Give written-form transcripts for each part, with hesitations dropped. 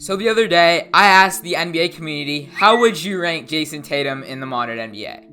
So the other day, I asked the NBA community, how would you rank Jayson Tatum in the modern NBA?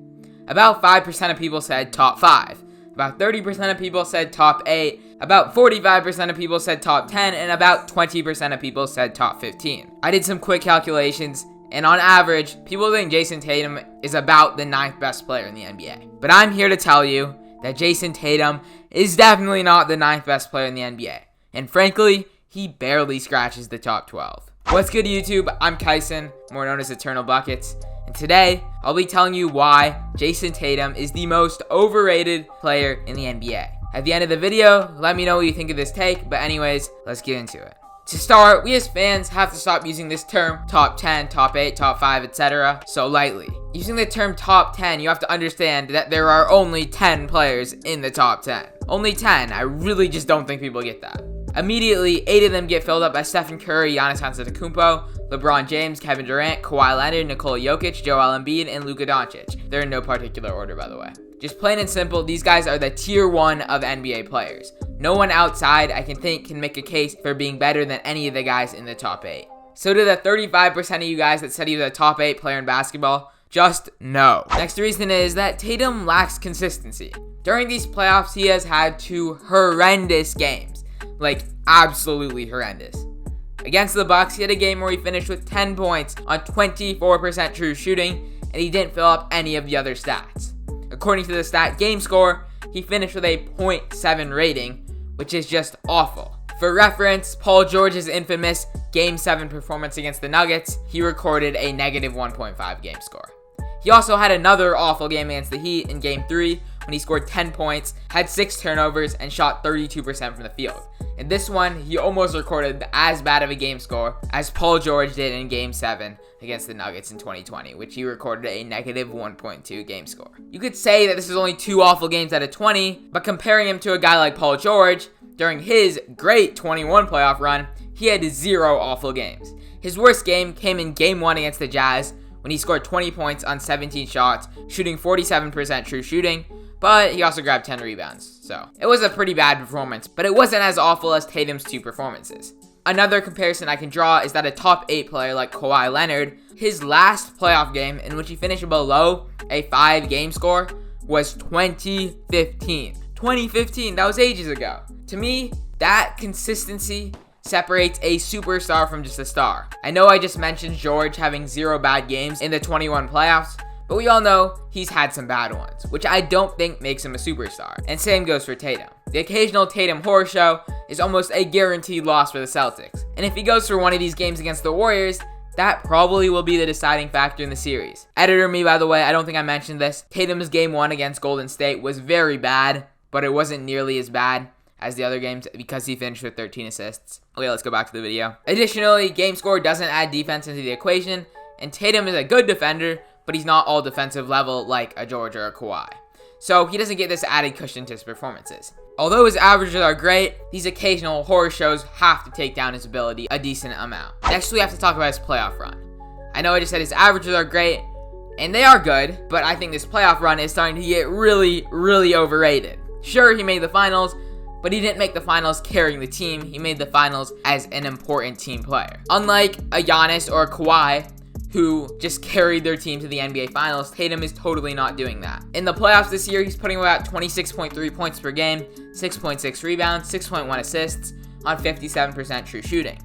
About 5% of people said top 5. About 30% of people said top 8. About 45% of people said top 10. And about 20% of people said top 15. I did some quick calculations, and on average, people think Jayson Tatum is about the 9th best player in the NBA. But I'm here to tell you that Jayson Tatum is definitely not the 9th best player in the NBA. And frankly, he barely scratches the top 12. What's good, YouTube? I'm Kaisen, more known as Eternal Buckets, and today I'll be telling you why Jayson Tatum is the most overrated player in the NBA. At the end of the video, let me know what you think of this take, but anyways, let's get into it. To start, we as fans have to stop using this term top 10, top 8, top 5, etc. so lightly. Using the term top 10, you have to understand that there are only 10 players in the top 10. Only 10. I really just don't think people get that. Immediately, 8 of them get filled up by Stephen Curry, Giannis Antetokounmpo, Lebron James, Kevin Durant, Kawhi Leonard, Nikola Jokic, Joel Embiid, and Luka Doncic. They're in no particular order, by the way. Just plain and simple, these guys are the tier 1 of NBA players. No one outside, I can think, can make a case for being better than any of the guys in the top 8. So to the 35% of you guys that said he was a top 8 player in basketball, just no. Next reason is that Tatum lacks consistency. During these playoffs, he has had 2 horrendous games. Like, absolutely horrendous. Against the Bucks, he had a game where he finished with 10 points on 24% true shooting, and he didn't fill up any of the other stats. According to the stat game score, he finished with a .7 rating, which is just awful. For reference, Paul George's infamous Game 7 performance against the Nuggets, he recorded a negative 1.5 game score. He also had another awful game against the Heat in Game 3 when he scored 10 points, had 6 turnovers, and shot 32% from the field. In this one, he almost recorded as bad of a game score as Paul George did in Game 7 against the Nuggets in 2020, which he recorded a negative 1.2 game score. You could say that this is only 2 awful games out of 20, but comparing him to a guy like Paul George, during his great 21 playoff run, he had 0 awful games. His worst game came in Game 1 against the Jazz, when he scored 20 points on 17 shots, shooting 47% true shooting, but he also grabbed 10 rebounds. So it was a pretty bad performance, but it wasn't as awful as Tatum's 2 performances. Another comparison I can draw is that a top 8 player like Kawhi Leonard, his last playoff game in which he finished below a 5 game score was 2015. 2015, that was ages ago. To me, that consistency separates a superstar from just a star. I know I just mentioned George having 0 bad games in the 21 playoffs, but we all know he's had some bad ones, which I don't think makes him a superstar. And same goes for Tatum. The occasional Tatum horror show is almost a guaranteed loss for the Celtics. And if he goes for one of these games against the Warriors, that probably will be the deciding factor in the series. Editor me, by the way, I don't think I mentioned this. Tatum's Game 1 against Golden State was very bad, but it wasn't nearly as bad as the other games because he finished with 13 assists. Okay, let's go back to the video. Additionally, game score doesn't add defense into the equation, and Tatum is a good defender, but he's not all defensive level like a George or a Kawhi. So he doesn't get this added cushion to his performances. Although his averages are great, these occasional horror shows have to take down his ability a decent amount. Next, we have to talk about his playoff run. I know I just said his averages are great, and they are good, but I think this playoff run is starting to get really, really overrated. Sure, he made the finals, but he didn't make the finals carrying the team. He made the finals as an important team player. Unlike a Giannis or a Kawhi, who just carried their team to the NBA Finals, Tatum is totally not doing that. In the playoffs this year, he's putting about 26.3 points per game, 6.6 rebounds, 6.1 assists on 57% true shooting.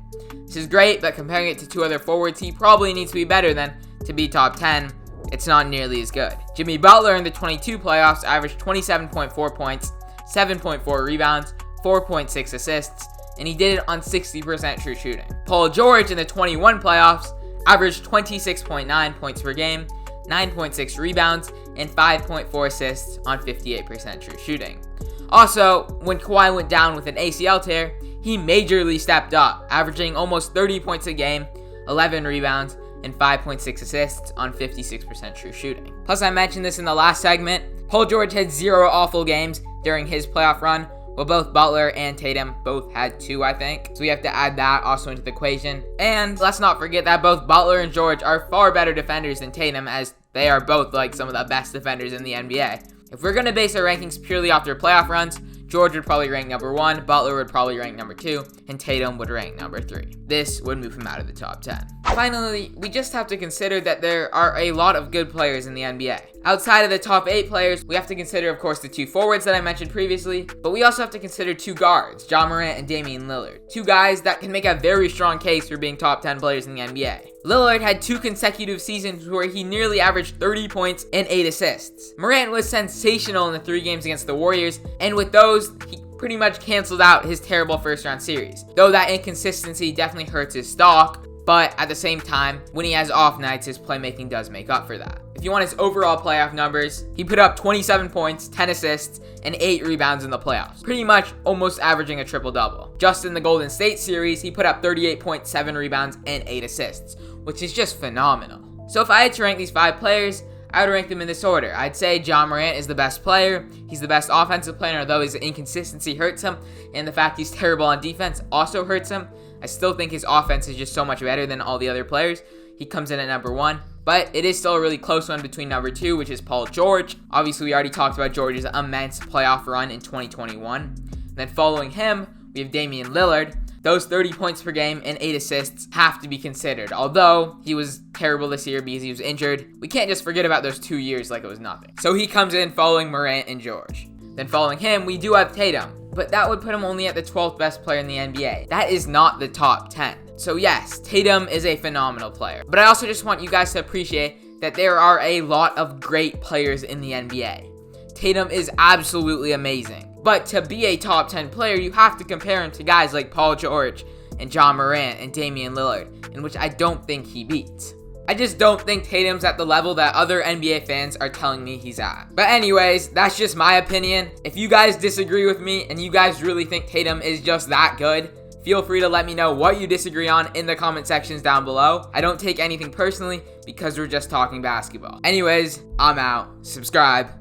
This is great, but comparing it to 2 other forwards, he probably needs to be better than to be top 10. It's not nearly as good. Jimmy Butler in the 22 playoffs averaged 27.4 points, 7.4 rebounds, 4.6 assists, and he did it on 60% true shooting. Paul George in the 21 playoffs averaged 26.9 points per game, 9.6 rebounds, and 5.4 assists on 58% true shooting. Also, when Kawhi went down with an ACL tear, he majorly stepped up, averaging almost 30 points a game, 11 rebounds, and 5.6 assists on 56% true shooting. Plus, I mentioned this in the last segment, Paul George had 0 awful games during his playoff run, while both Butler and Tatum both had 2, I think. So we have to add that also into the equation. And let's not forget that both Butler and George are far better defenders than Tatum, as they are both like some of the best defenders in the NBA. If we're going to base our rankings purely off their playoff runs, George would probably rank number 1, Butler would probably rank number 2, and Tatum would rank number 3. This would move him out of the top 10. Finally, we just have to consider that there are a lot of good players in the NBA. Outside of the top 8 players, we have to consider, of course, the 2 forwards that I mentioned previously, but we also have to consider 2 guards, Ja Morant and Damian Lillard. 2 guys that can make a very strong case for being top 10 players in the NBA. Lillard had 2 consecutive seasons where he nearly averaged 30 points and 8 assists. Morant was sensational in the 3 games against the Warriors, and with those, he pretty much canceled out his terrible first-round series. Though that inconsistency definitely hurts his stock, but at the same time, when he has off nights, his playmaking does make up for that. If you want his overall playoff numbers, he put up 27 points, 10 assists, and 8 rebounds in the playoffs. Pretty much almost averaging a triple-double. Just in the Golden State series, he put up 38.7 rebounds and 8 assists, which is just phenomenal. So if I had to rank these 5 players, I would rank them in this order. I'd say Ja Morant is the best player. He's the best offensive player, although his inconsistency hurts him, and the fact he's terrible on defense also hurts him. I still think his offense is just so much better than all the other players. He comes in at number 1, but it is still a really close one between number 2, which is Paul George. Obviously, we already talked about George's immense playoff run in 2021. And then following him, we have Damian Lillard. Those 30 points per game and 8 assists have to be considered. Although he was terrible this year because he was injured, we can't just forget about those 2 years like it was nothing. So he comes in following Morant and George. Then following him, we do have Tatum, but that would put him only at the 12th best player in the NBA. That is not the top 10. So yes, Tatum is a phenomenal player. But I also just want you guys to appreciate that there are a lot of great players in the NBA. Tatum is absolutely amazing. But to be a top 10 player, you have to compare him to guys like Paul George and Ja Morant and Damian Lillard, in which I don't think he beats. I just don't think Tatum's at the level that other NBA fans are telling me he's at. But anyways, that's just my opinion. If you guys disagree with me and you guys really think Tatum is just that good, feel free to let me know what you disagree on in the comment sections down below. I don't take anything personally because we're just talking basketball. Anyways, I'm out. Subscribe.